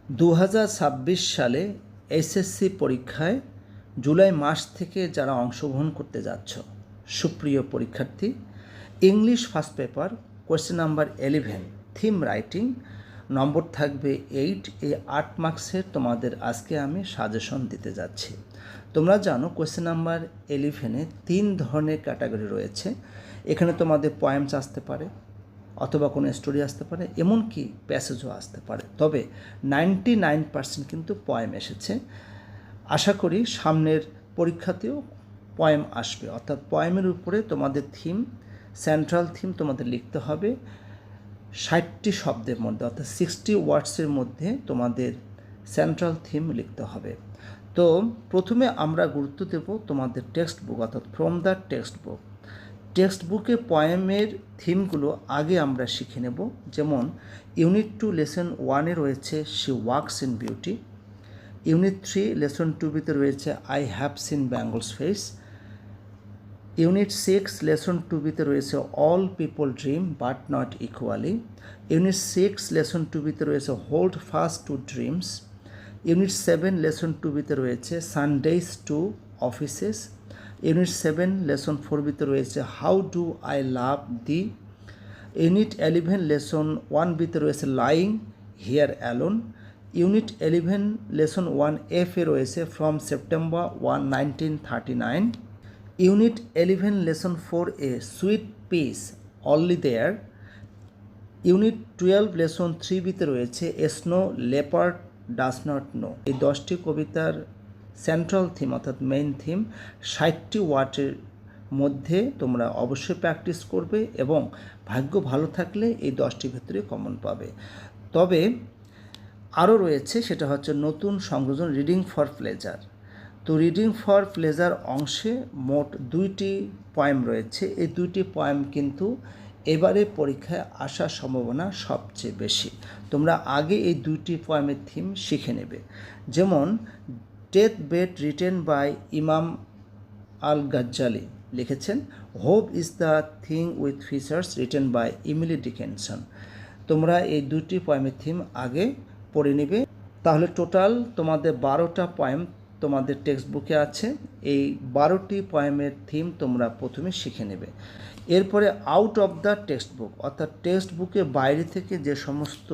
2026 সালে এসএসসি পরীক্ষায় জুলাই মাস থেকে যারা অংশগ্রহণ করতে যাচ্ছ, সুপ্রিয় পরীক্ষার্থী, English first paper question number 11 theme writing নম্বর থাকবে 8। এই 8 মার্কসের তোমাদের আজকে আমি সাজেশন দিতে যাচ্ছি। তোমরা জানো কোয়েশ্চেন নাম্বার 11-এ 3 ধরনের ক্যাটাগরি রয়েছে। এখানে তোমাদের পয়েমস আসতে পারে, অথবা কোনো স্টোরি আসতে পারে, এমনকি প্যাসেজও আসতে পারে। তবে 99% কিন্তু পয়েম এসেছে। আশা করি সামনের পরীক্ষাতেও পয়েম আসবে, অর্থাৎ পয়েমের উপরে তোমাদের থিম, সেন্ট্রাল থিম তোমাদের লিখতে হবে 60টি শব্দের মধ্যে, অর্থাৎ 60 ওয়ার্ডসের মধ্যে তোমাদের সেন্ট্রাল থিম লিখতে হবে। তো প্রথমে আমরা গুরুত্ব দেব তোমাদের টেক্সট বুক, অর্থাৎ from the text book. Text বুকে পয়েমের থিমগুলো আগে আমরা শিখে নেব। যেমন ইউনিট 2 লেসন 1-এ রয়েছে she walks in beauty. Unit 3 lesson 2-বিতে রয়েছে I have seen Bengal's face. Unit 6 lesson 2-বিতে রয়েছে all people dream but not equally. Unit 6 lesson 2-বিতে রয়েছে hold fast to dreams. Unit 7 lesson 2-বিতে রয়েছে Sundays to offices. Unit 7 lesson 4-বিতে রয়েছে how do I love thee. Unit 11 lesson 1-বিতে রয়েছে lying here alone. Unit 11 lesson 1F-এ রয়েছে from September 1, 1939। Unit 11 lesson 4A sweet peace only there. Unit 12 lesson 3-বিতে রয়েছে snow leopard does not know. এই 10টি কবিতার সেন্ট্রাল থিম, অর্থাৎ মেইন থিম 60টি ওয়ার্ডের মধ্যে তোমরা অবশ্যই প্র্যাকটিস করবে, এবং ভাগ্য ভালো থাকলে এই 10টির ভিতরে কমন পাবে। তবে আরও রয়েছে, সেটা হচ্ছে নতুন সংযোজন রিডিং ফর প্লেজার। তো রিডিং ফর প্লেজার অংশে মোট 2টি পয়েম রয়েছে। এই 2টি পয়েম কিন্তু এবারে পরীক্ষায় আসার সম্ভাবনা সবচেয়ে বেশি। তোমরা আগে এই 2টি পয়েমের থিম শিখে নেবে। যেমন ডেথ বেড রিটেন বাই ইমাম আল গাজ্জালি লিখেছেন। Hope is the thing with features written by Emily Dickinson. তোমরা এই 2টি পয়েমের থিম আগে পড়ে নেবে। তাহলে টোটাল তোমাদের 12টা পয়েম তোমাদের টেক্সট বুকে আছে। এই 12টি পয়েমের থিম তোমরা প্রথমে শিখে নেবে। এরপরে out of the text book, অর্থাৎ টেক্সট বুকের বাইরে থেকে যে সমস্ত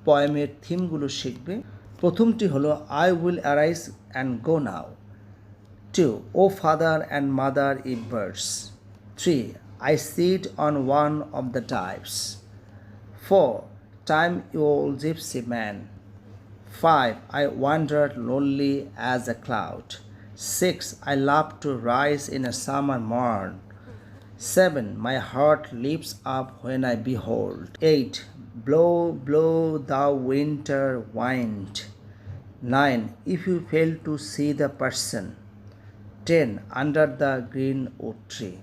পয়েমের থিমগুলো শিখবে। প্রথমটি হলো I will arise and go now. 2 O father and mother ই birds. 3 I sit on one of the dives. 4 time you old gypsy man. 5 I wandered lonely as a cloud. 6 I love to rise in a summer morn. 7 my heart leaps up when I behold. 8 blow, blow thou winter wind. 9 if you fail to see the person. 10 under the green oak tree.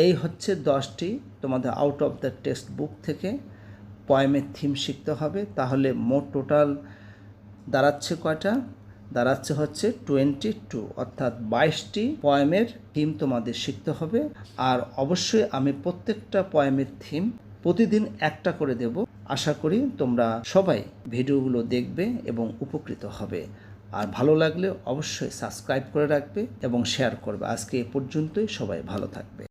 এই হচ্ছে 10টি তোমাদের out of the text book থেকে পয়েমের theme শিখতে হবে। তাহলে মোট total দাঁড়াচ্ছে কয়টা? দাঁড়াচ্ছে হচ্ছে 22, অর্থাৎ 22টি পয়েমের থিম তোমাদের শিখতে হবে। আর অবশ্যই আমি প্রত্যেকটা পয়েমের থিম প্রতিদিন একটা করে দেব। আশা করি তোমরা সবাই ভিডিওগুলো দেখবে এবং উপকৃত হবে। আর ভালো লাগলে অবশ্যই সাবস্ক্রাইব করে রাখবে এবং শেয়ার করবে। আজকে এ পর্যন্তই, সবাই ভালো থাকবে।